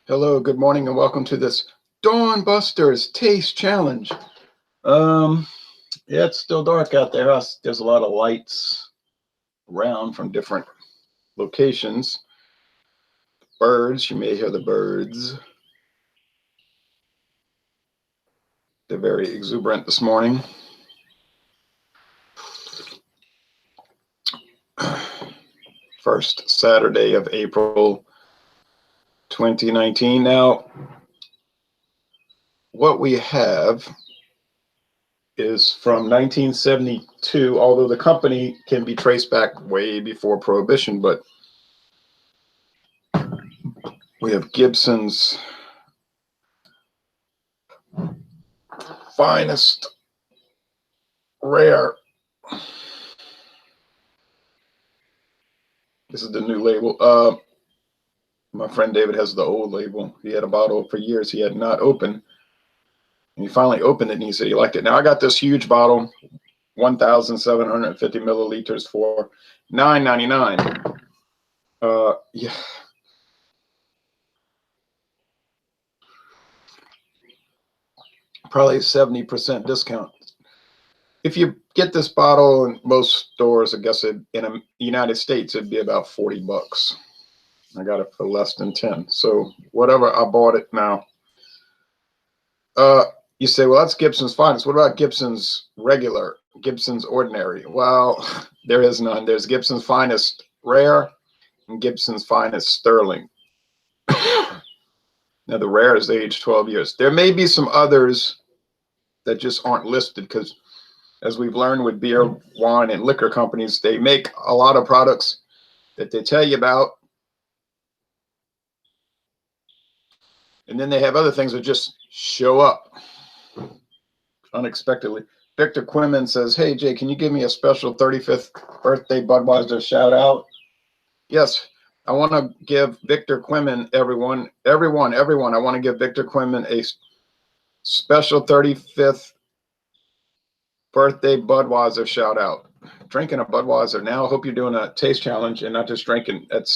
Hello, good morning, and welcome to this Dawn Busters Taste Challenge. Um, yeah, it's still dark out there. There's a lot of lights around from different locations. Birds, you may hear the birds. They're very exuberant this morning. First Saturday of April 2019. Now, what we have is from 1972, although the company can be traced back way before Prohibition, but we have Gibson's finest rare. This is the new label. My friend David has the old label. He had a bottle for years he had not opened. And he finally opened it and he said he liked it. Now I got this huge bottle, 1,750 milliliters for $9.99. Yeah. Probably 70% discount. If you get this bottle in most stores, I guess in the United States, it'd be about 40 bucks. I got it for less than 10. So whatever, I bought it now. You say, well, that's Gibson's finest. What about Gibson's regular, Gibson's ordinary? Well, there is none. There's Gibson's finest rare and Gibson's finest sterling. Now, the rare is aged 12 years. There may be some others that just aren't listed because, as we've learned with beer, wine, and liquor companies, they make a lot of products that they tell you about. And then they have other things that just show up unexpectedly. Victor Quimman says, hey, Jay, can you give me a special 35th birthday Budweiser shout out? Yes, I want to give Victor Quimman, everyone. I want to give Victor Quimman a special 35th birthday Budweiser shout out. Drinking a Budweiser now. I hope you're doing a taste challenge and not just drinking at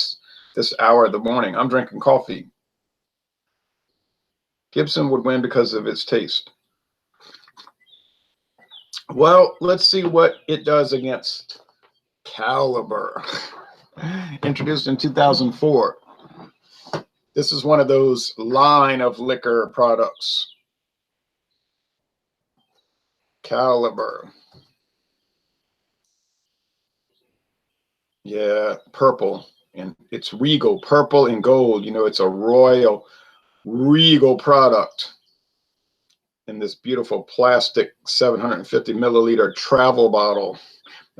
this hour of the morning. I'm drinking coffee. Gibson would win because of its taste. Well, let's see what it does against Caliber. Introduced in 2004. This is one of those line of liquor products. Caliber. Yeah, purple. And it's regal, purple and gold. You know, it's a royal, regal product. In this beautiful plastic 750 milliliter travel bottle.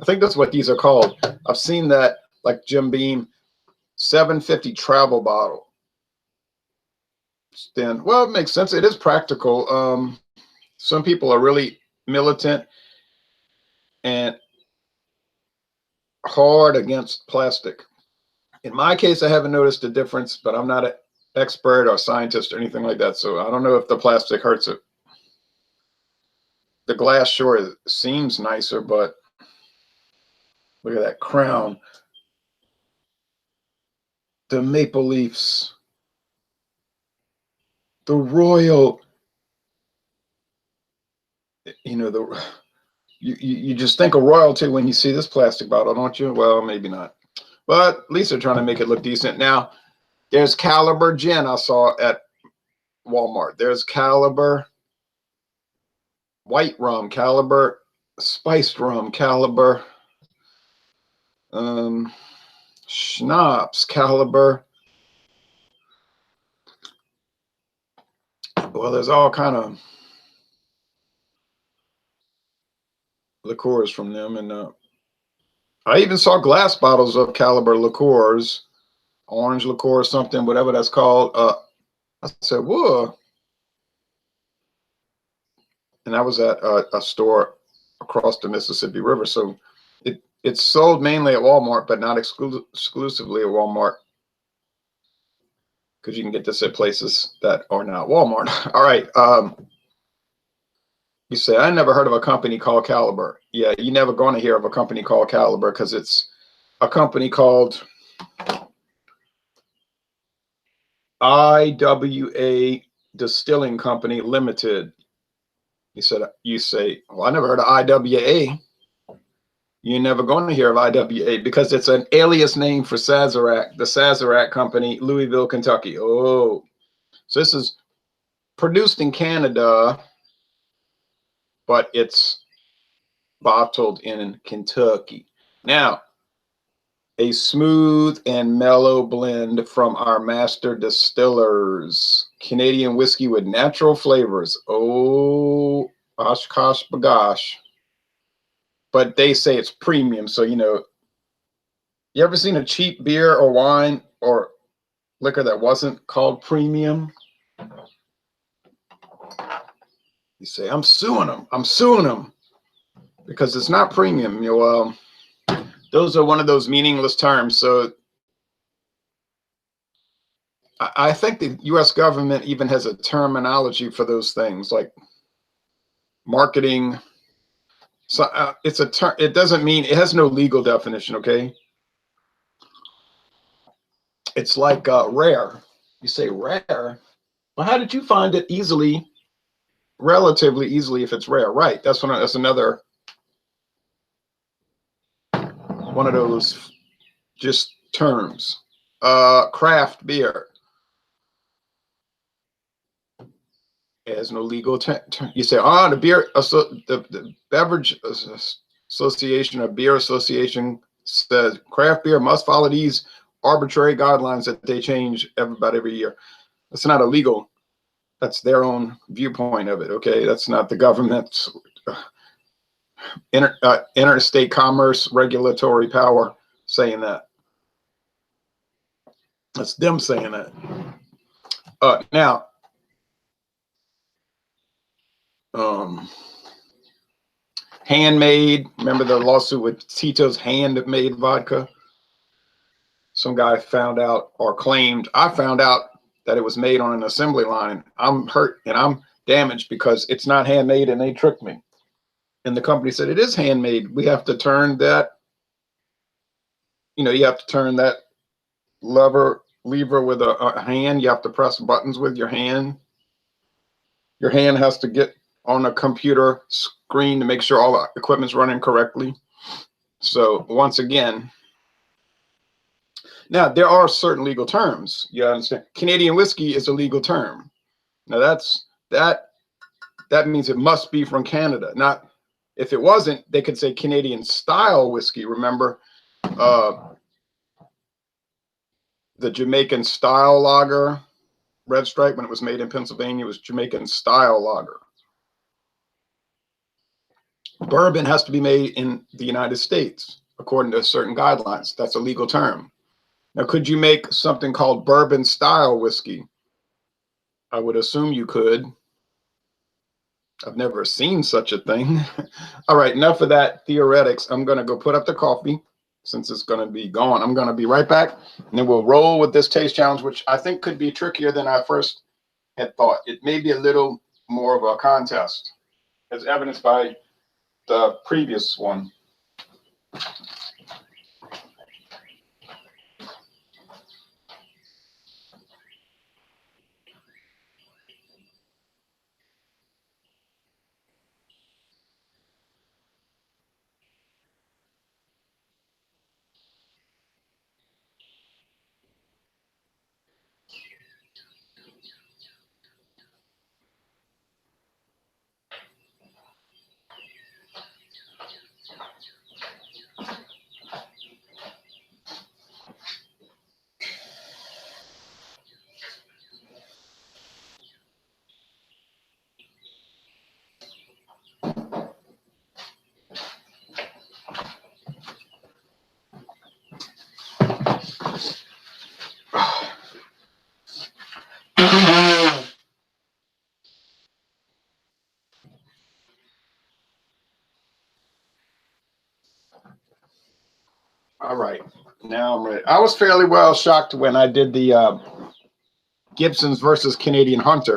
I think that's what these are called. I've seen that, like Jim Beam, 750 travel bottle. Then, well, it makes sense. It is practical. Some people are really militant and hard against plastic. In my case, I haven't noticed a difference, but I'm not an expert or scientist or anything like that, so I don't know if the plastic hurts it. The glass sure seems nicer, but look at that crown. The maple leafs. The royal. You know, you just think of royalty when you see this plastic bottle, don't you? Well, maybe not. But at least they're trying to make it look decent. Now, there's Caliber Gin I saw at Walmart. There's Caliber White Rum, Caliber Spiced Rum, Caliber Schnapps, Caliber. Well, there's all kind of liqueurs from them. And I even saw glass bottles of Caliber liqueurs, orange liqueur or something, whatever that's called. I said, whoa. And I was at a store across the Mississippi River. So it's sold mainly at Walmart, but not exclusively at Walmart, because you can get this at places that are not Walmart. All right. You say, I never heard of a company called Caliber. Yeah, you're never going to hear of a company called Caliber because it's a company called IWA Distilling Company Limited. He said, you say, well, I never heard of IWA. You're never going to hear of IWA because it's an alias name for Sazerac, the Sazerac Company, Louisville, Kentucky. Oh, so this is produced in Canada, but it's bottled in Kentucky. Now, a smooth and mellow blend from our master distillers. Canadian whiskey with natural flavors. Oh, oshkosh bagosh. But they say it's premium. So, you know, you ever seen a cheap beer or wine or liquor that wasn't called premium? You say, I'm suing them. I'm suing them. Because it's not premium. You know, those are one of those meaningless terms. So I think the U.S. government even has a terminology for those things, like marketing. So it's a term. It doesn't mean, it has no legal definition. Okay, it's like rare. You say rare. Well, how did you find it easily, relatively easily, if it's rare? Right. That's another one of those just terms. Craft beer. It has no legal term. You say, the beer, the beverage association or beer association says craft beer must follow these arbitrary guidelines that they change about every year. That's not illegal. That's their own viewpoint of it. Okay, that's not the government's interstate commerce regulatory power saying that. That's them saying that. Now, handmade. Remember the lawsuit with Tito's handmade vodka? Some guy found out, or claimed, I found out that it was made on an assembly line. I'm hurt and I'm damaged because it's not handmade and they tricked me. And the company said, it is handmade. We have to turn that, you know, you have to turn that lever with a hand. You have to press buttons with your hand. Your hand has to get on a computer screen to make sure all the equipment's running correctly. So once again, now there are certain legal terms. You understand? Canadian whiskey is a legal term. Now that means it must be from Canada. Not, if it wasn't, they could say Canadian style whiskey. Remember the Jamaican style lager, Red Stripe, when it was made in Pennsylvania, it was Jamaican style lager. Bourbon has to be made in the United States according to certain guidelines. That's a legal term. Now, could you make something called bourbon style whiskey? I would assume you could. I've never seen such a thing. All right, enough of that theoretics. I'm going to go put up the coffee since it's going to be gone. I'm going to be right back, and then we'll roll with this taste challenge, which I think could be trickier than I first had thought. It may be a little more of a contest, as evidenced by the previous one. All right, now I'm ready. I was fairly well shocked when I did the Gibson's versus Canadian Hunter,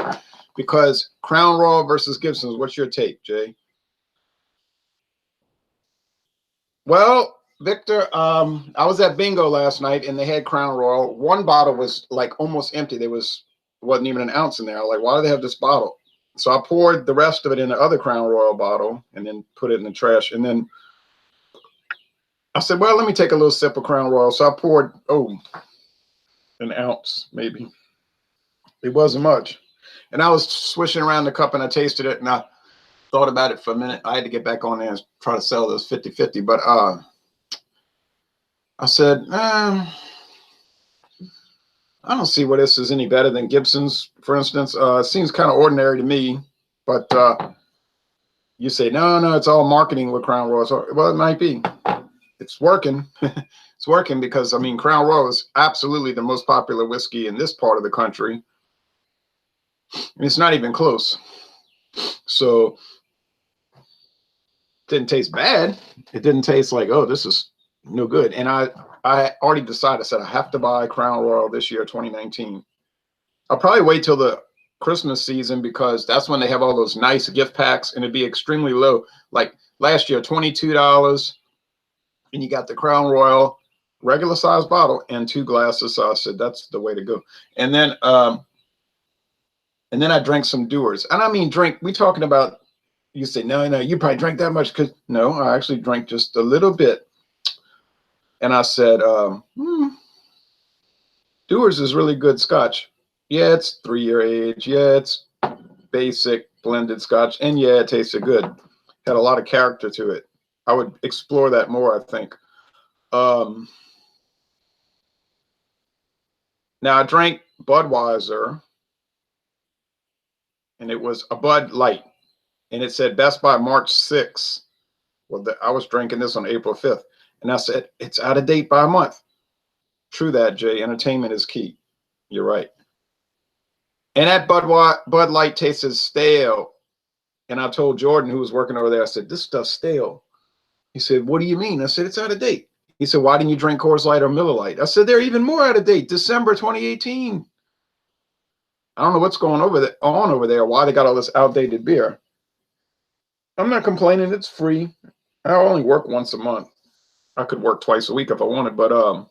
because Crown Royal versus Gibson's. What's your take, Jay? Well, Victor, I was at bingo last night and they had Crown Royal. One bottle was like almost empty. Wasn't even an ounce in there. I was like, why do they have this bottle? So I poured the rest of it in the other Crown Royal bottle and then put it in the trash. And then I said, well, let me take a little sip of Crown Royal. So I poured, an ounce maybe. It wasn't much. And I was swishing around the cup and I tasted it and I thought about it for a minute. I had to get back on there and try to sell those 50-50. But I said, I don't see where this is any better than Gibson's, for instance. It seems kind of ordinary to me, but you say, no, it's all marketing with Crown Royal. So, well, it might be. It's working. It's working because, I mean, Crown Royal is absolutely the most popular whiskey in this part of the country. And it's not even close. So it didn't taste bad. It didn't taste like, oh, this is no good. And I already decided, I said, I have to buy Crown Royal this year, 2019. I'll probably wait till the Christmas season because that's when they have all those nice gift packs and it'd be extremely low. Like last year, $22, and you got the Crown Royal regular size bottle and 2 glasses. So I said, that's the way to go. And then I drank some Dewar's. And I mean, drink, we talking about, you say, no, you probably drank that much. Because no, I actually drank just a little bit. And I said, Dewar's is really good scotch. Yeah, it's 3-year age. Yeah, it's basic blended scotch. And yeah, it tasted good. Had a lot of character to it. I would explore that more, I think. Now, I drank Budweiser. And it was a Bud Light. And it said Best by March 6th. Well, I was drinking this on April 5th. And I said, it's out of date by a month. True that, Jay. Entertainment is key. You're right. And that Bud Light tasted stale. And I told Jordan, who was working over there, I said, this stuff's stale. He said, what do you mean? I said, it's out of date. He said, why didn't you drink Coors Light or Miller Lite? I said, they're even more out of date. December 2018. I don't know what's going on over there, why they got all this outdated beer. I'm not complaining. It's free. I only work once a month. I could work twice a week if I wanted, but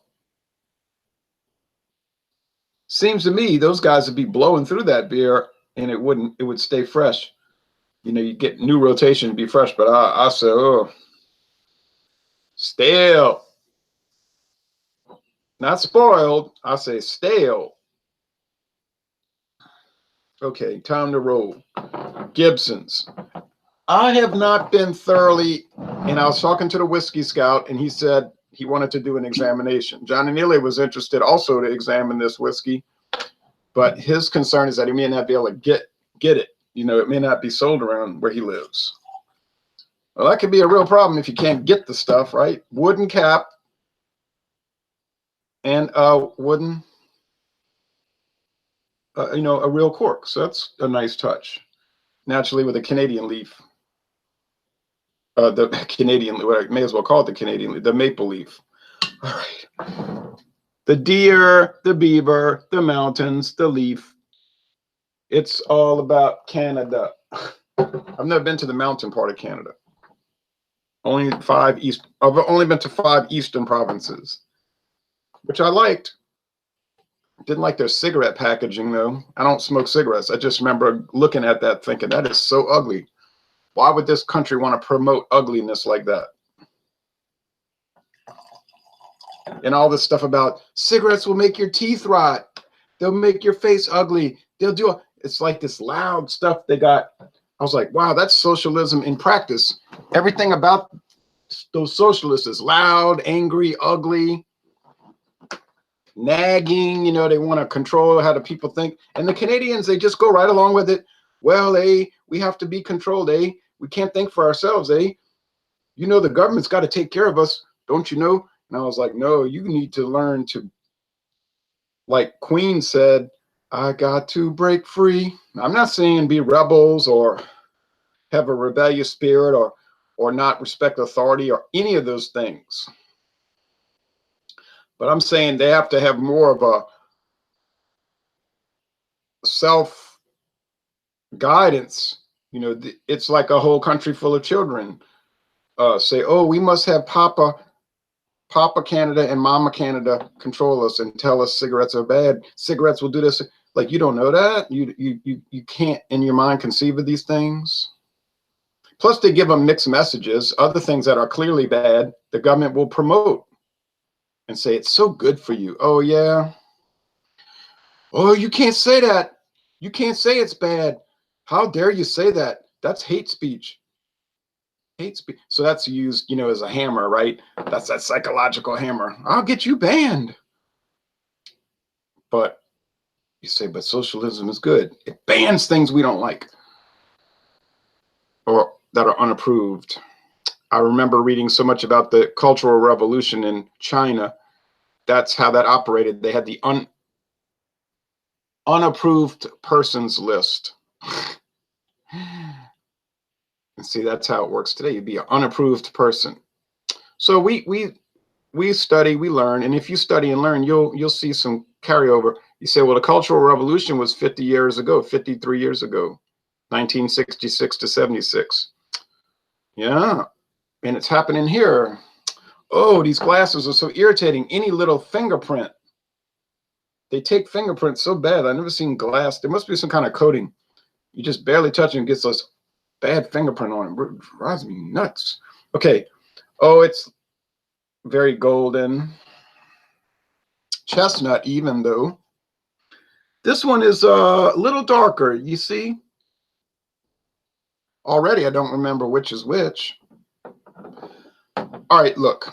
seems to me those guys would be blowing through that beer and it would stay fresh. You know, you get new rotation and be fresh, but I said, oh, stale. Not spoiled. I say stale. Okay, time to roll. Gibson's. I have not been thoroughly, and I was talking to the Whiskey Scout, and he said he wanted to do an examination. Johnny Neely was interested also to examine this whiskey, but his concern is that he may not be able to get it. You know, it may not be sold around where he lives. Well, that could be a real problem if you can't get the stuff, right? Wooden cap and wooden, a real cork. So that's a nice touch. Naturally with a Canadian leaf. The Canadian, what I may as well call it the Canadian leaf, the maple leaf. All right. The deer, the beaver, the mountains, the leaf. It's all about Canada. I've never been to the mountain part of Canada. I've only been to 5 eastern provinces, which I liked. Didn't like their cigarette packaging though. I don't smoke cigarettes. I just remember looking at that thinking that is so ugly. Why would this country want to promote ugliness like that? And all this stuff about cigarettes will make your teeth rot. They'll make your face ugly. It's like this loud stuff they got. I was like, wow, that's socialism in practice. Everything about those socialists is loud, angry, ugly, nagging. You know, they want to control how the people think. And the Canadians, they just go right along with it. Well, we have to be controlled, we can't think for ourselves, you know, the government's got to take care of us, don't you know? And I was like, no, you need to learn to, like Queen said, I got to break free. I'm not saying be rebels or have a rebellious spirit or not respect authority or any of those things. But I'm saying they have to have more of a self-guidance. You know, it's like a whole country full of children say, oh, we must have Papa Papa Canada and Mama Canada control us and tell us cigarettes are bad. Cigarettes will do this. Like, you don't know that. You can't in your mind conceive of these things. Plus, they give them mixed messages. Other things that are clearly bad, the government will promote and say it's so good for you. Oh yeah. Oh, you can't say that. You can't say it's bad. How dare you say that? That's hate speech. Hate speech. So that's used, you know, as a hammer, right? That's that psychological hammer. I'll get you banned. But you say, but socialism is good. It bans things we don't like or that are unapproved. I remember reading so much about the Cultural Revolution in China. That's how that operated. They had the unapproved persons list. And see, that's how it works today. You'd be an unapproved person. So we study, we learn, and if you study and learn, you'll see some carryover. You say, well, the Cultural Revolution was 50 years ago, 53 years ago, 1966 to 76. Yeah, and it's happening here. Oh, these glasses are so irritating. Any little fingerprint. They take fingerprints so bad. I've never seen glass. There must be some kind of coating. You just barely touch it and gets this bad fingerprint on it. It drives me nuts. Okay. Oh, it's very golden. Chestnut even, though. This one is a little darker, you see? Already, I don't remember which is which. All right, look.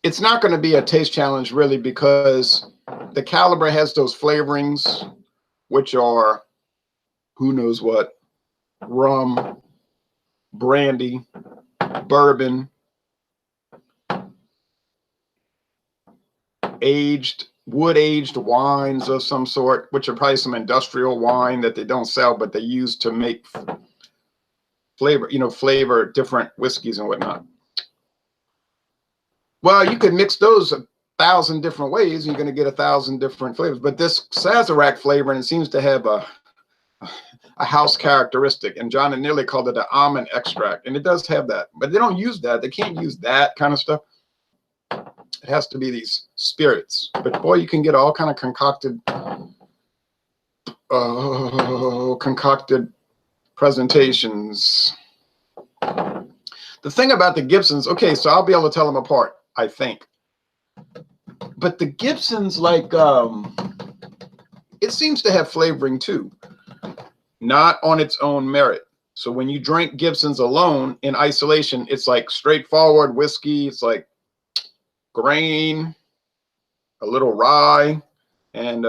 It's not going to be a taste challenge, really, because the Caliber has those flavorings, which are who knows what, rum, brandy, bourbon, wood-aged wines of some sort, which are probably some industrial wine that they don't sell, but they use to make flavor different whiskeys and whatnot. Well, you could mix those 1,000 different ways, and you're going to get 1,000 different flavors. But this Sazerac flavor, and it seems to have a house characteristic, and John and Nearly called it an almond extract, and it does have that. But they don't use that. They can't use that kind of stuff. It has to be these spirits. But boy, you can get all kind of concocted presentations. The thing about the Gibsons, okay, so I'll be able to tell them apart, I think. But the Gibsons, like, it seems to have flavoring too, not on its own merit. So when you drink Gibsons alone in isolation, it's like straightforward whiskey. It's like grain, a little rye, and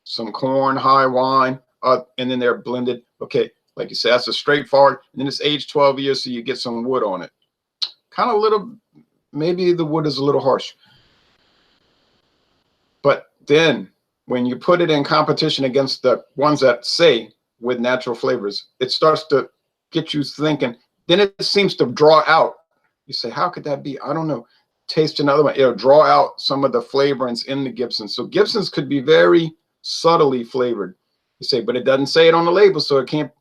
some corn, high wine, and then they're blended. Okay, like you said, that's a straightforward. And then it's aged 12 years, so you get some wood on it. Kind of a little, maybe the wood is a little harsh. But then when you put it in competition against the ones that say with natural flavors, it starts to get you thinking. Then it seems to draw out. You say, how could that be? I don't know. Taste another one. It'll draw out some of the flavorings in the Gibsons. So Gibsons could be very subtly flavored. You say, but it doesn't say it on the label, so it can't.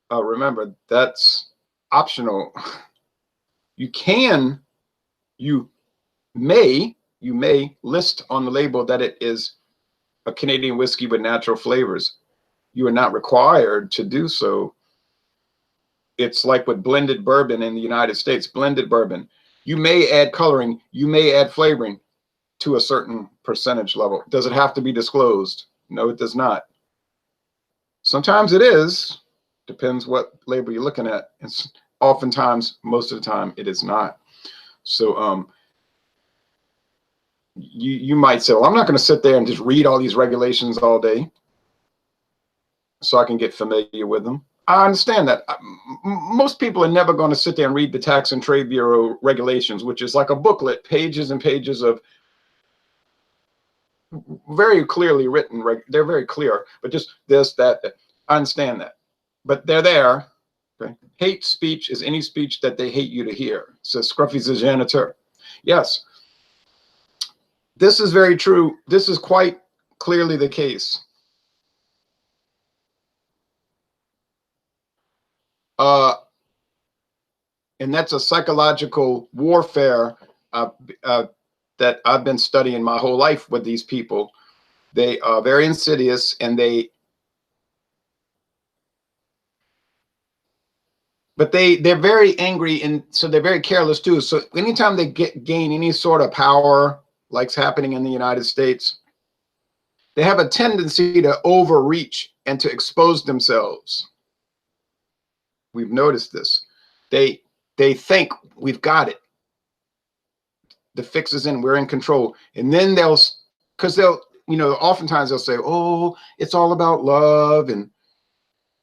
Remember, that's optional. You may list on the label that it is a Canadian whiskey with natural flavors. You are not required to do so. It's like with blended bourbon in the United States, blended bourbon. You may add coloring, you may add flavoring to a certain percentage level. Does it have to be disclosed? No, it does not. Sometimes it is. Depends what label you're looking at. It's oftentimes, most of the time, it is not. So you might say, well, I'm not going to sit there and just read all these regulations all day so I can get familiar with them. I understand that. Most people are never going to sit there and read the Tax and Trade Bureau regulations, which is like a booklet, pages and pages of very clearly written. They're very clear, but just this, that. I understand that. But they're there. Okay? Hate speech is any speech that they hate you to hear, says Scruffy's a janitor. Yes. This is very true. This is quite clearly the case. And that's a psychological warfare uh, that I've been studying my whole life with these people. They are very insidious, and they're very angry, and so they're very careless too. So anytime they gain any sort of power, like's happening in the United States, they have a tendency to overreach and to expose themselves. We've noticed this. They think we've got it. The fix is in. We're in control, and then because they'll, oftentimes they'll say, "Oh, it's all about love, and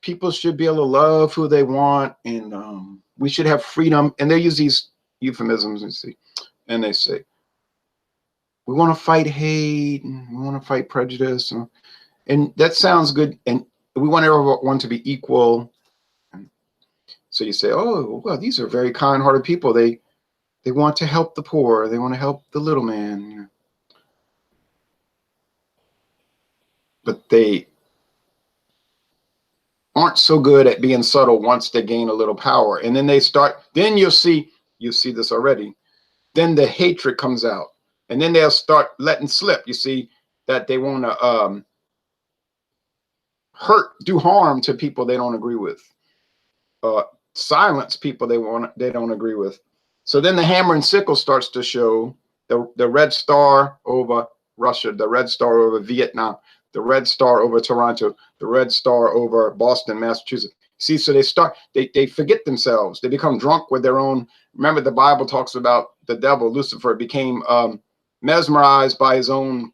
people should be able to love who they want, and we should have freedom." And they use these euphemisms, and they say, "We want to fight hate, and we want to fight prejudice," and that sounds good, and we want everyone to be equal. So you say, "Oh, well, these are very kind-hearted people. They want to help the poor. They want to help the little man." But they aren't so good at being subtle once they gain a little power. And then then you'll see this already. Then the hatred comes out. And then they'll start letting slip. You see that they want to do harm to people they don't agree with. Silence people they don't agree with. So then the hammer and sickle starts to show. The red star over Russia, the red star over Vietnam, the red star over Toronto, the red star over Boston, Massachusetts. See, so they forget themselves. They become drunk with their own. Remember, the Bible talks about the devil, Lucifer, became mesmerized by his own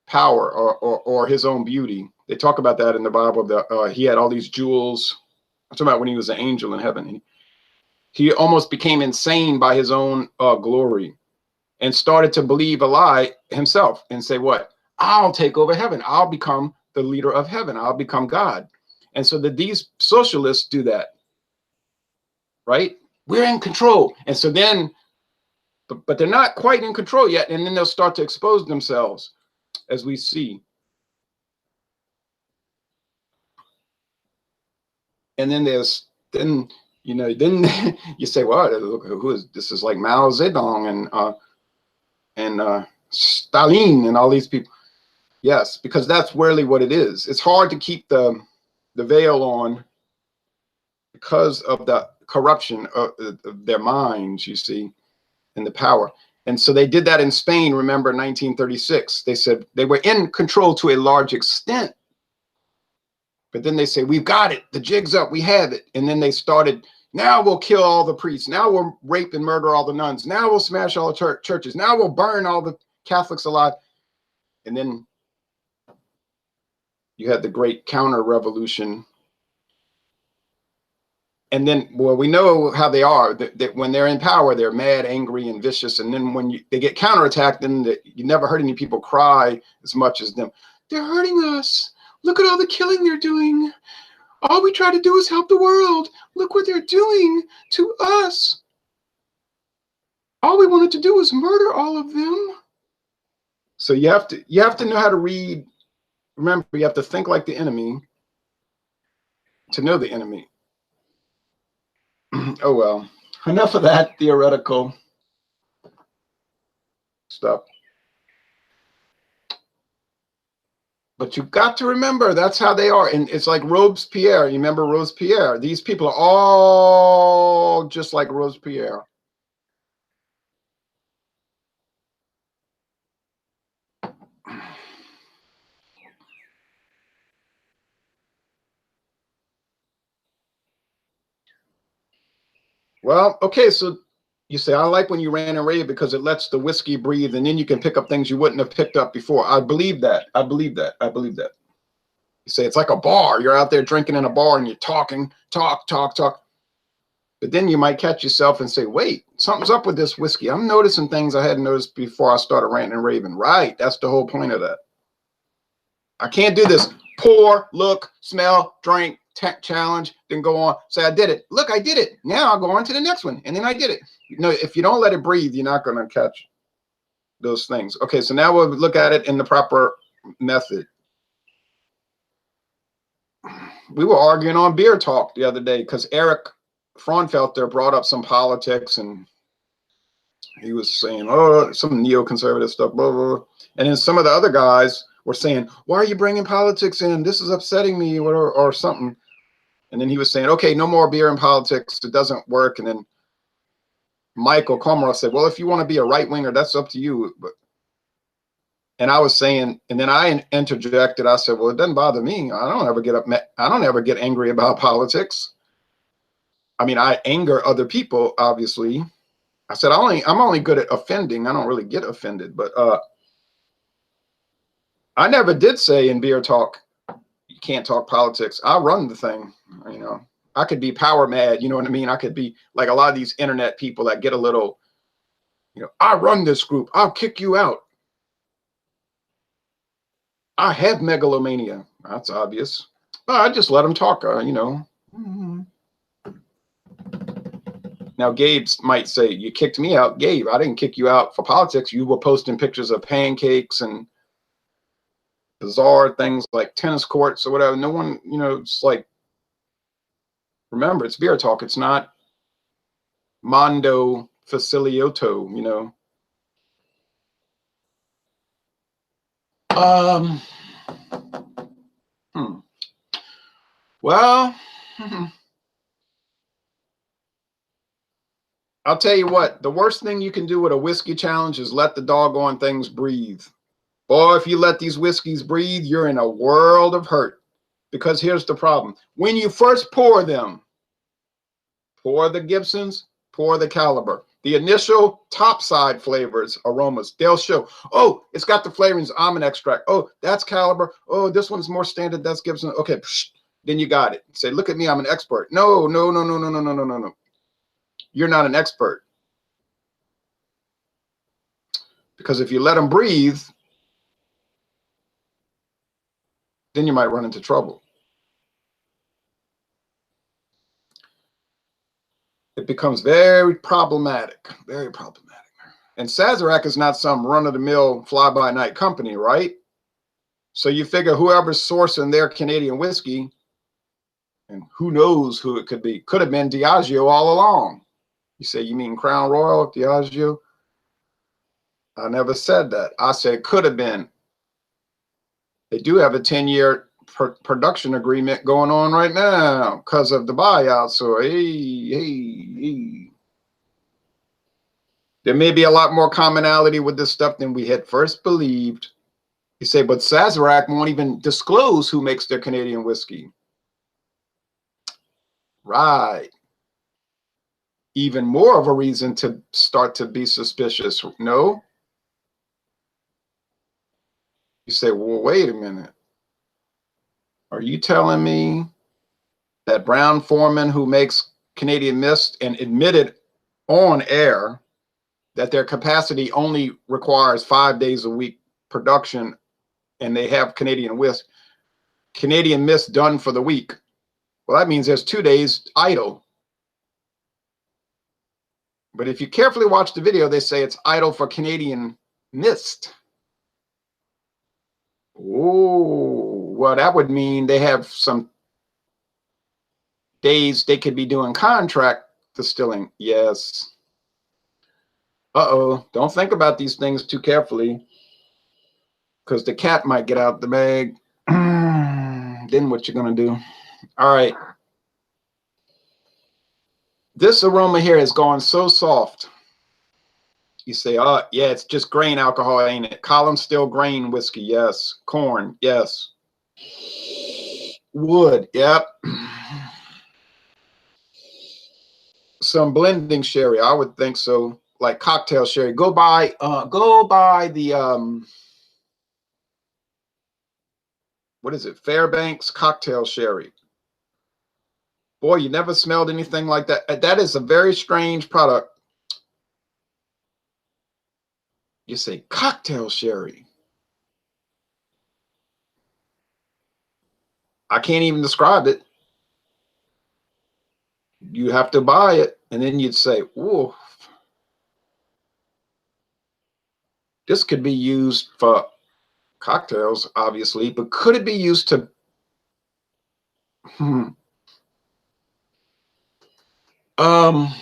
power or his own beauty. They talk about that in the Bible. He had all these jewels. I'm talking about when he was an angel in heaven. He almost became insane by his own glory, and started to believe a lie himself and say, "What? I'll take over heaven. I'll become the leader of heaven. I'll become God." And so these socialists do that, right? We're in control. And so then, but they're not quite in control yet. And then they'll start to expose themselves, as we see. And then then you say, "Well, look, this is like Mao Zedong and Stalin and all these people." Yes, because that's really what it is. It's hard to keep the veil on because of the corruption of their minds, you see, and the power. And so they did that in Spain, remember, 1936. They said they were in control to a large extent. But then they say, "We've got it. The jig's up. We have it." And then they started, "Now we'll kill all the priests. Now we'll rape and murder all the nuns. Now we'll smash all the churches. Now we'll burn all the Catholics alive." And then you had the great counter-revolution. And then, well, we know how they are. That when they're in power, they're mad, angry, and vicious. And then when they get counterattacked, then you never heard any people cry as much as them. "They're hurting us. Look at all the killing they're doing. All we try to do is help the world. Look what they're doing to us. All we wanted to do was murder all of them." So you have to know how to read. Remember, you have to think like the enemy to know the enemy. Oh, well, enough of that theoretical stuff. But you've got to remember, that's how they are. And it's like Robespierre. You remember Robespierre? These people are all just like Robespierre. Well, okay, so you say, "I like when you ran and raved because it lets the whiskey breathe, and then you can pick up things you wouldn't have picked up before." I believe that. I believe that. I believe that. You say it's like a bar. You're out there drinking in a bar and you're talking, talk. But then you might catch yourself and say, "Wait, something's up with this whiskey. I'm noticing things I hadn't noticed before I started ranting and raving." Right. That's the whole point of that. I can't do this. Pour, look, smell, drink, challenge, then go on. Say, "I did it. Look, I did it. Now I'll go on to the next one." And then I did it. If you don't let it breathe, you're not going to catch those things. Okay, so now we'll look at it in the proper method. We were arguing on beer talk the other day because Eric Fraunfelter brought up some politics, and he was saying, oh, some neoconservative stuff, blah, blah, blah. And then some of the other guys were saying, why are you bringing politics in? This is upsetting me, or something. And then he was saying, okay, no more beer and politics. It doesn't work. And then Michael Komarov said, well, if you want to be a right winger, that's up to you. And I was saying, and then I interjected. I said, well, it doesn't bother me. I don't ever get angry about politics. I mean, I anger other people, obviously. I said, I'm only good at offending. I don't really get offended. But I never did say in Beer Talk, you can't talk politics. I run the thing, you know. I could be power mad, you know what I mean? I could be like a lot of these internet people that get a little, you know, I run this group. I'll kick you out. I have megalomania. That's obvious. But I just let them talk, you know. Now, Gabe might say, you kicked me out. Gabe, I didn't kick you out for politics. You were posting pictures of pancakes and bizarre things like tennis courts or whatever. No one, you know, it's like, remember, it's Beer Talk. It's not Mondo Facilioto, you know. Well, I'll tell you what, the worst thing you can do with a whiskey challenge is let the doggone things breathe. Boy, if you let these whiskeys breathe, you're in a world of hurt. Because here's the problem. When you first pour them, pour the Gibsons, pour the Caliber. The initial topside flavors, aromas, they'll show, oh, it's got the flavorings, almond extract. Oh, that's Caliber. Oh, this one's more standard, that's Gibson. Okay, psh, then you got it. Say, look at me, I'm an expert. No. You're not an expert. Because if you let them breathe, then you might run into trouble. It becomes very problematic, very problematic. And Sazerac is not some run-of-the-mill fly-by-night company, right? So you figure whoever's sourcing their Canadian whiskey, and who knows who it could be, could have been Diageo all along. You say, you mean Crown Royal, Diageo? I never said that. I said could have been. They do have a 10-year production agreement going on right now because of the buyout. So, hey. There may be a lot more commonality with this stuff than we had first believed. You say, but Sazerac won't even disclose who makes their Canadian whiskey. Right. Even more of a reason to start to be suspicious. No? You say, well, wait a minute. Are you telling me that Brown-Forman, who makes Canadian Mist and admitted on air that their capacity only requires 5 days a week production, and they have Canadian Mist done for the week? Well, that means there's 2 days idle. But if you carefully watch the video, they say it's idle for Canadian Mist. Oh, well, that would mean they have some days they could be doing contract distilling. Yes. Uh-oh, don't think about these things too carefully, because the cat might get out the bag. Then what you're going to do? All right. This aroma here has gone so soft. You say, oh, yeah, it's just grain alcohol, ain't it? Column still grain whiskey, yes. Corn, yes. Wood, yep. Some blending sherry, I would think so. Like cocktail sherry. Go buy the what is it? Fairbanks cocktail sherry. Boy, you never smelled anything like that. That is a very strange product. You say cocktail sherry. I can't even describe it. You have to buy it, and then you'd say, whoa. This could be used for cocktails, obviously, but could it be used to Um,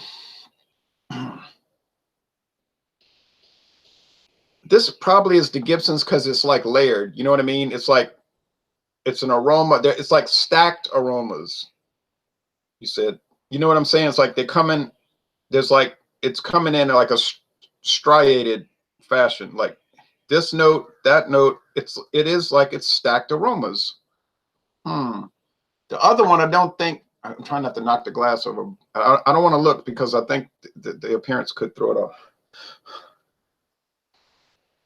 this probably is the Gibson's because it's like layered. You know what I mean? It's like it's an aroma. It's like stacked aromas. You said, you know what I'm saying? It's like they come in. There's like it's coming in like a striated fashion. Like this note, that note. It is like it's stacked aromas. Hmm. The other one, I don't think. I'm trying not to knock the glass over. I don't want to look because I think the appearance could throw it off.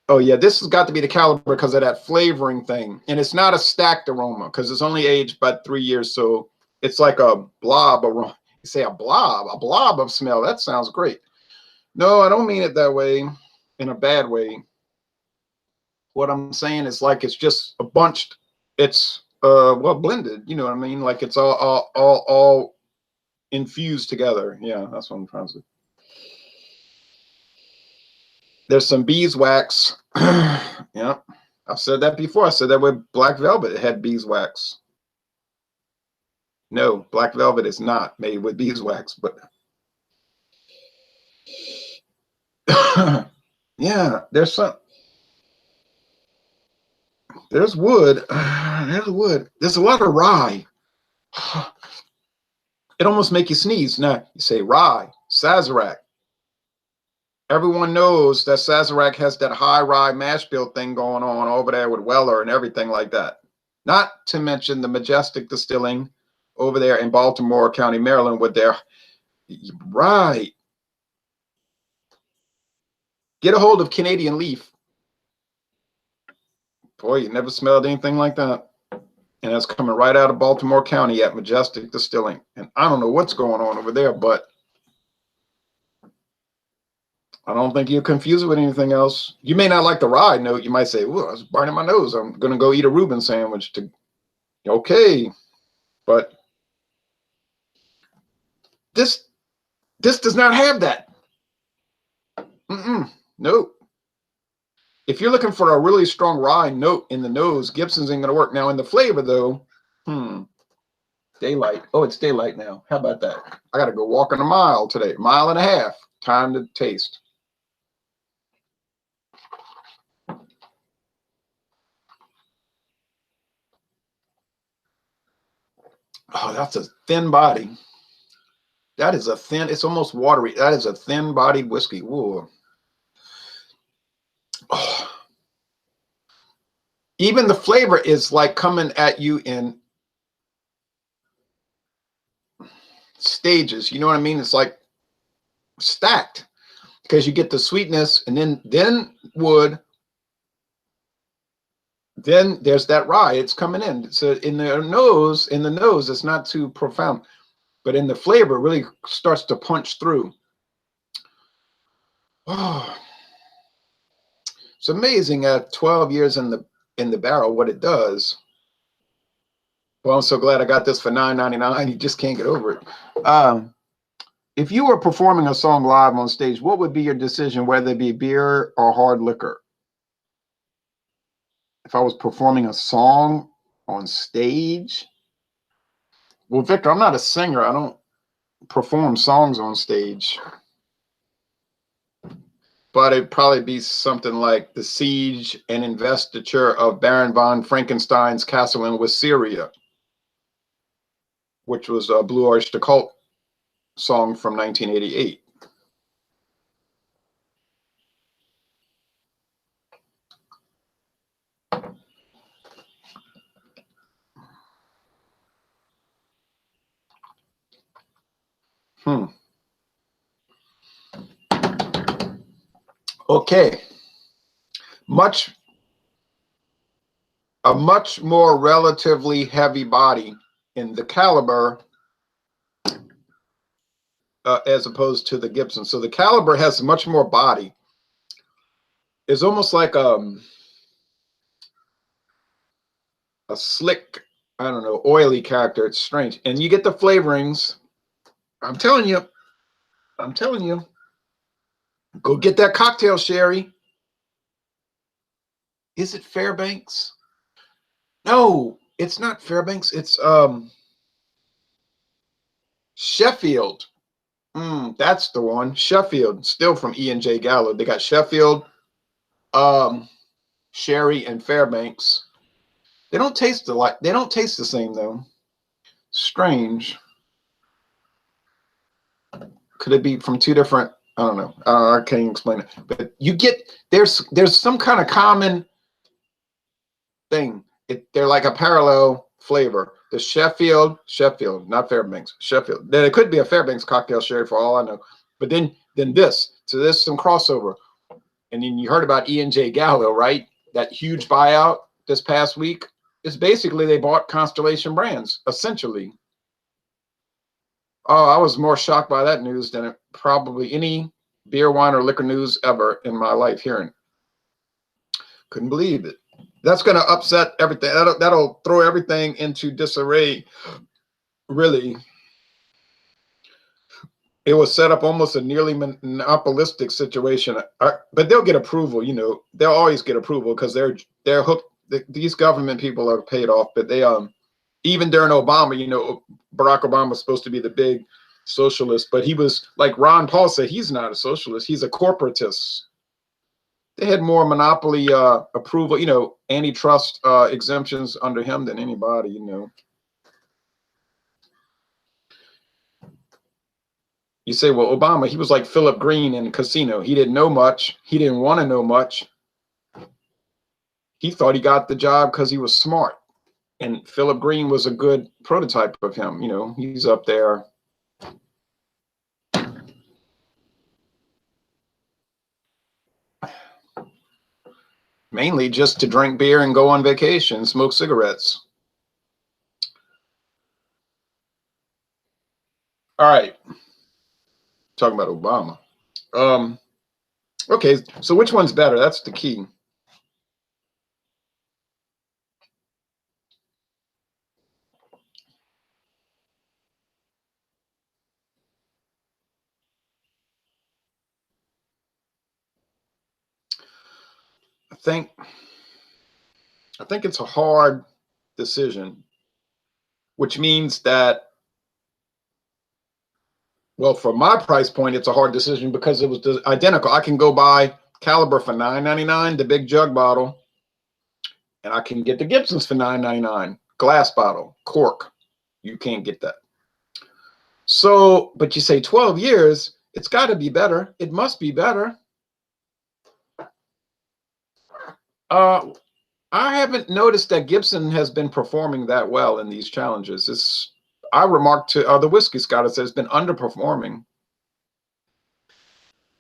Oh yeah, this has got to be the caliber because of that flavoring thing, and it's not a stacked aroma because it's only aged about 3 years, so it's like a blob aroma. You say a blob of smell. That sounds great. No, I don't mean it that way, in a bad way. What I'm saying is like it's just a bunched. It's well blended. You know what I mean? Like it's all infused together. Yeah, that's what I'm trying to say. There's some beeswax. Yeah, I've said that before. I said that with Black Velvet. It had beeswax. No, Black Velvet is not made with beeswax, but yeah, there's some. There's wood. There's wood. There's a lot of rye. It almost make you sneeze. Now you say rye, Sazerac. Everyone knows that Sazerac has that high rye mash bill thing going on over there with Weller and everything like that. Not to mention the Majestic Distilling over there in Baltimore County, Maryland, with their right. Get a hold of Canadian Leaf. Boy, you never smelled anything like that. And that's coming right out of Baltimore County at Majestic Distilling. And I don't know what's going on over there, but I don't think you'll confuse it with anything else. You may not like the rye note. You might say, "Well, I was burning my nose. I'm going to go eat a Reuben sandwich." Okay, but this does not have that. Nope. If you're looking for a really strong rye note in the nose, Gibson's ain't going to work. Now in the flavor though, daylight. Oh, it's daylight now. How about that? I got to go walking a mile today, mile and a half. Time to taste. Oh, that's a thin body. That is a thin, it's almost watery. That is a thin bodied whiskey. Whoa. Oh. Even the flavor is like coming at you in stages. You know what I mean? It's like stacked because you get the sweetness and then wood. Then there's that rye. It's coming in. So in the nose, it's not too profound. But in the flavor, it really starts to punch through. Oh, it's amazing at 12 years in the barrel what it does. Well, I'm so glad I got this for $9.99. You just can't get over it. If you were performing a song live on stage, what would be your decision, whether it be beer or hard liquor? If I was performing a song on stage, well, Victor, I'm not a singer. I don't perform songs on stage. But it'd probably be something like The Siege and Investiture of Baron von Frankenstein's Castle in Wissyria, which was a Blue Oyster Cult song from 1988. Okay. A much more relatively heavy body in the caliber as opposed to the Gibson. So the caliber has much more body. It's almost like a slick, I don't know, oily character. It's strange. And you get the flavorings. I'm telling you. Go get that cocktail sherry. Is it Fairbanks? No, it's not Fairbanks. It's Sheffield. That's the one. Sheffield, still from E&J Gallo. They got Sheffield, Sherry, and Fairbanks. They don't taste alike. They don't taste the same though. Strange. Could it be from two different? I don't know. I can't even explain it. But you get there's some kind of common thing. They're like a parallel flavor. The Sheffield, not Fairbanks, Sheffield. Then it could be a Fairbanks cocktail sherry for all I know. But then this. So there's some crossover. And then you heard about E&J Gallo, right? That huge buyout this past week. It's basically they bought Constellation Brands, essentially. Oh, I was more shocked by that news than probably any beer, wine, or liquor news ever in my life hearing. Couldn't believe it. That's going to upset everything. That'll throw everything into disarray, really. It was set up almost a nearly monopolistic situation. But they'll get approval, you know. They'll always get approval because they're hooked. These government people are paid off, but they even during Obama, you know, Barack Obama was supposed to be the big socialist, but he was, like Ron Paul said, he's not a socialist. He's a corporatist. They had more monopoly approval, you know, antitrust exemptions under him than anybody, you know. You say, well, Obama, he was like Philip Green in Casino. He didn't know much. He didn't want to know much. He thought he got the job because he was smart. And Philip Green was a good prototype of him. You know, he's up there. Mainly just to drink beer and go on vacation, smoke cigarettes. All right. Talking about Obama. Okay, so which one's better? That's the key. I think it's a hard decision, which means that, well, for my price point, it's a hard decision because it was identical. I can go buy Caliber for $9.99, the big jug bottle, and I can get the Gibsons for $9.99, glass bottle, cork. You can't get that. So, but you say 12 years, it's got to be better. It must be better. I haven't noticed that Gibson has been performing that well in these challenges. I remarked to the Whiskey Scott, it says it's been underperforming.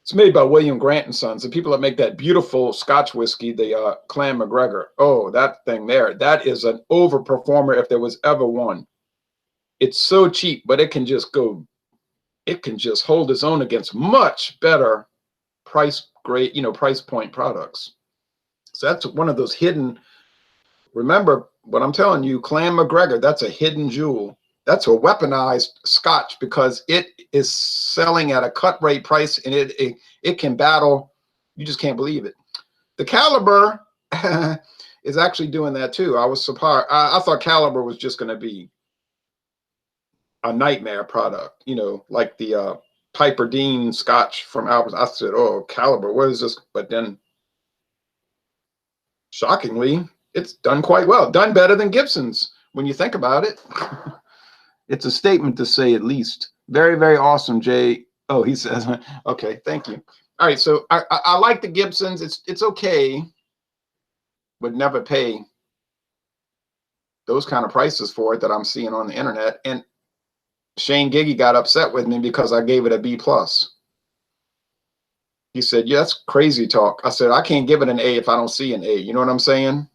It's made by William Grant and Sons, the people that make that beautiful Scotch whiskey, the Clan McGregor. Oh, that thing there, that is an overperformer if there was ever one. It's so cheap, but it can just hold its own against much better price point products. So that's one of those hidden. Remember what I'm telling you, Clan McGregor, that's a hidden jewel. That's a weaponized Scotch because it is selling at a cut rate price and it can battle. You just can't believe it. The Caliber is actually doing that too. I was surprised. I thought Caliber was just going to be a nightmare product, you know, like the Piper Dean Scotch from Alpers. I said, oh, Caliber, what is this? But then, shockingly, it's done quite well. Done better than Gibson's when you think about it. It's a statement to say at least. Very, very awesome, Jay. Oh, he says, okay, thank you. All right, so I like the Gibsons. It's okay, would never pay those kind of prices for it that I'm seeing on the internet. And Shane Giggy got upset with me because I gave it a B+. He said, yeah, that's crazy talk. I said, I can't give it an A if I don't see an A. You know what I'm saying?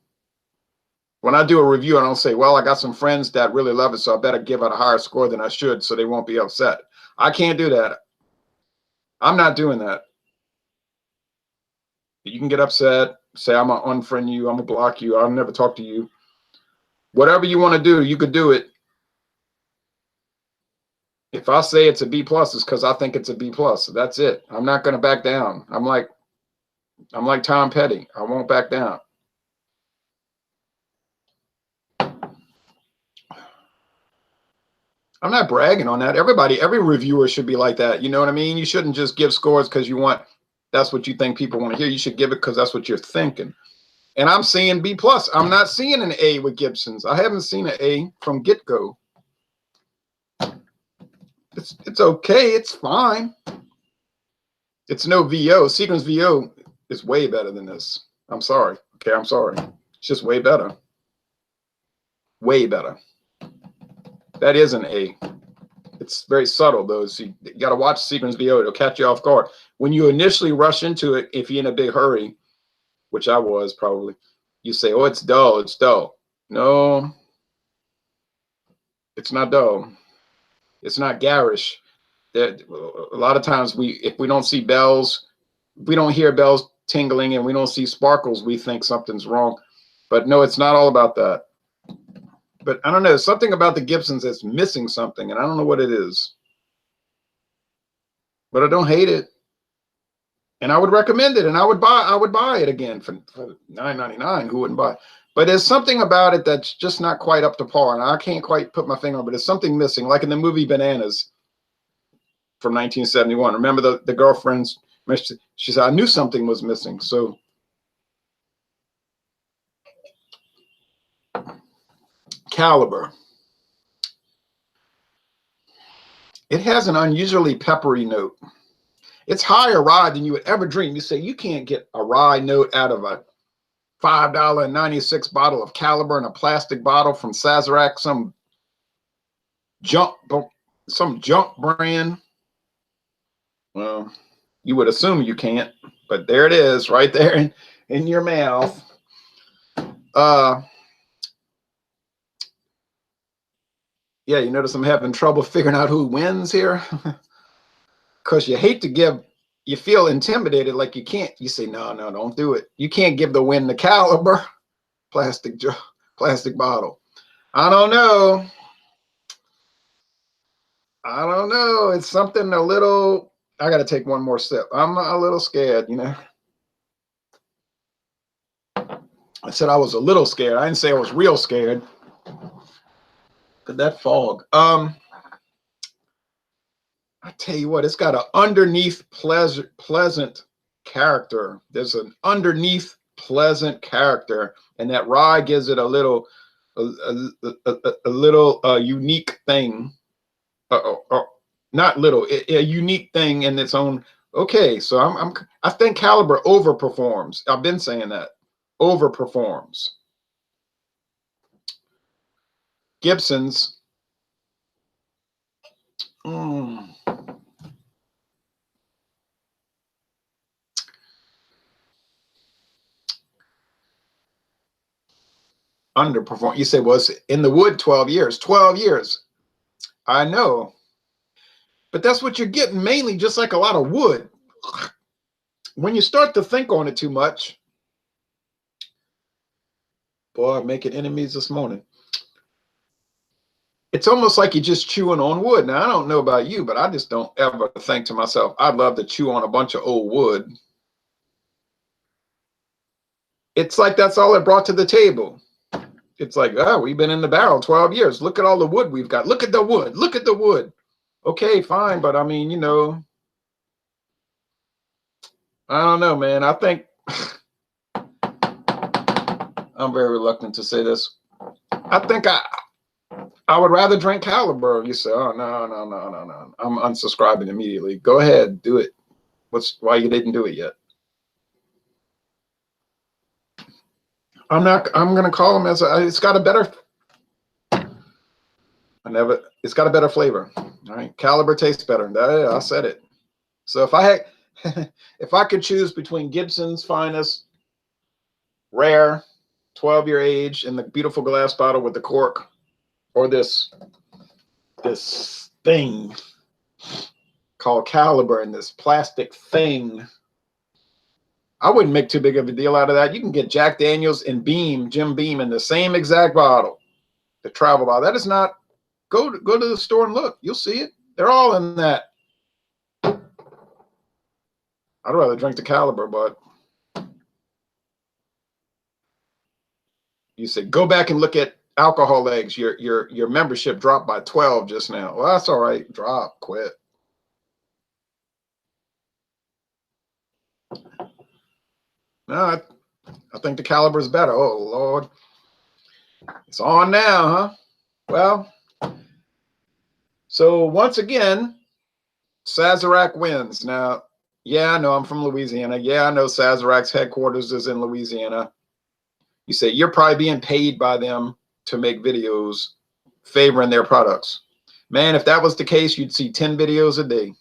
When I do a review, I don't say, well, I got some friends that really love it, so I better give it a higher score than I should so they won't be upset. I can't do that. I'm not doing that. You can get upset, say I'm going to unfriend you, I'm going to block you, I'll never talk to you. Whatever you want to do, you could do it. If I say it's a B+, it's because I think it's a B+. That's it. I'm not going to back down. I'm like Tom Petty. I won't back down. I'm not bragging on that. Every reviewer should be like that. You know what I mean? You shouldn't just give scores because that's what you think people want to hear. You should give it because that's what you're thinking. And I'm seeing B plus. I'm not seeing an A with Gibsons. I haven't seen an A from get-go. It's okay. It's fine. It's no VO. Sequence VO is way better than this. I'm sorry. Okay, I'm sorry. It's just way better. Way better. That is an A. It's very subtle, though. So you got to watch Sequence VO. It'll catch you off guard. When you initially rush into it, if you're in a big hurry, which I was probably, you say, oh, it's dull. It's dull. No, it's not dull. It's not garish. A lot of times if we don't see bells, we don't hear bells tingling and we don't see sparkles, we think something's wrong. But no, it's not all about that. But I don't know, something about the Gibsons that's missing something, and I don't know what it is. But I don't hate it. And I would recommend it, and I would buy it again for $9.99. Who wouldn't buy it? But there's something about it that's just not quite up to par, and I can't quite put my finger on it, but there's something missing, like in the movie Bananas from 1971. Remember the girlfriends? She said, I knew something was missing. So Caliber. It has an unusually peppery note. It's higher rye than you would ever dream. You say you can't get a rye note out of a $5.96 bottle of Caliber in a plastic bottle from Sazerac, some junk brand. Well, you would assume you can't, but there it is right there in your mouth. Yeah, you notice I'm having trouble figuring out who wins here because you hate to give, you feel intimidated, like you can't, you say, no, don't do it. You can't give the win to Caliber, plastic bottle. I don't know. It's something a little, I got to take one more sip. I'm a little scared, you know. I said I was a little scared. I didn't say I was real scared. That fog. I tell you what, it's got an underneath pleasant character. There's an underneath pleasant character, and that rye gives it a little unique thing. Not little, a unique thing in its own. Okay, so I think Caliber overperforms. I've been saying that. Overperforms. Gibson's. Underperform. You say, well, it's in the wood 12 years. 12 years. I know. But that's what you're getting mainly, just like a lot of wood. When you start to think on it too much, boy, I'm making enemies this morning. It's almost like you're just chewing on wood. Now, I don't know about you, but I just don't ever think to myself, I'd love to chew on a bunch of old wood. It's like that's all it brought to the table. It's like, oh, we've been in the barrel 12 years. Look at all the wood we've got. Look at the wood. Look at the wood. Okay, fine. But I mean, you know, I don't know, man. I think I'm very reluctant to say this. I think I would rather drink Caliber. You say, oh, no. I'm unsubscribing immediately. Go ahead. Do it. Why you didn't do it yet? I'm going to call them it's got a better, it's got a better flavor. All right. Caliber tastes better. I said it. So if I could choose between Gibson's Finest, rare, 12-year age in the beautiful glass bottle with the cork, or this thing called Caliber in this plastic thing, I wouldn't make too big of a deal out of that. You can get Jack Daniels and Jim Beam in the same exact bottle, the travel bottle. That is not, go to the store and look. You'll see it. They're all in that. I'd rather drink the Caliber, but you say, go back and look at Alcohol legs, your membership dropped by 12 just now. Well, that's all right. Drop, quit. No, I think the caliber is better. Oh Lord, it's on now, huh? Well, so once again, Sazerac wins. Now, yeah, I know I'm from Louisiana. Yeah, I know Sazerac's headquarters is in Louisiana. You say you're probably being paid by them to make videos favoring their products. Man, if that was the case, you'd see 10 videos a day.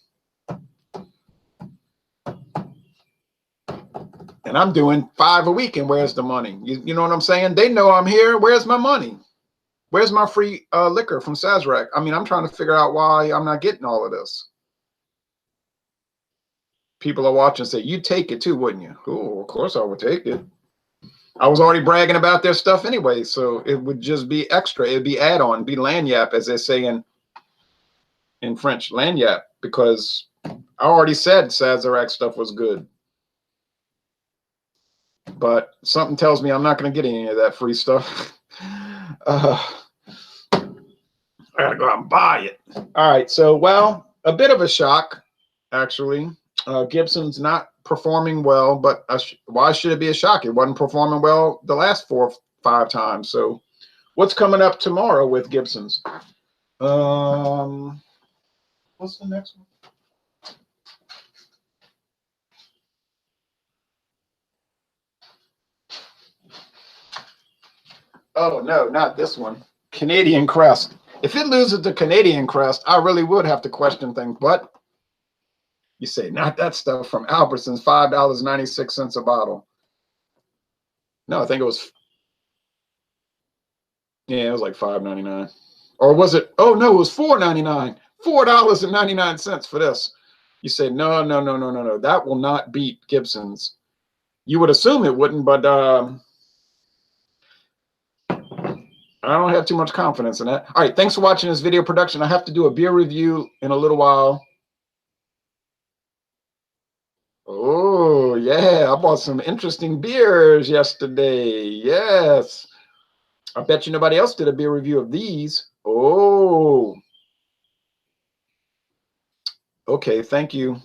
And I'm doing 5 a week, and where's the money? You know what I'm saying? They know I'm here. Where's my money? Where's my free liquor from Sazerac? I mean, I'm trying to figure out why I'm not getting all of this. People are watching and say, you'd take it too, wouldn't you? Oh, of course I would take it. I was already bragging about their stuff anyway, so it would just be extra. It'd be add-on, be lagniappe, as they say in French, lagniappe, because I already said Sazerac stuff was good. But something tells me I'm not going to get any of that free stuff. I got to go out and buy it. All right, so, well, a bit of a shock, actually. Gibson's not performing well, but why should it be a shock? It wasn't performing well the last 4 or 5 times. So what's coming up tomorrow with Gibson's? What's the next one? Oh, no, not this one. Canadian Crest. If it loses the Canadian Crest, I really would have to question things. But you say, not that stuff from Albertsons, $5.96 a bottle. No, I think it was, yeah, it was like $5.99. Or was it, oh, no, it was $4.99. $4.99 for this. You say, no, no, no, no, no, no. That will not beat Gibson's. You would assume it wouldn't, but I don't have too much confidence in that. All right, thanks for watching this video production. I have to do a beer review in a little while. Oh, yeah, I bought some interesting beers yesterday. Yes. I bet you nobody else did a beer review of these. Oh. Okay, thank you.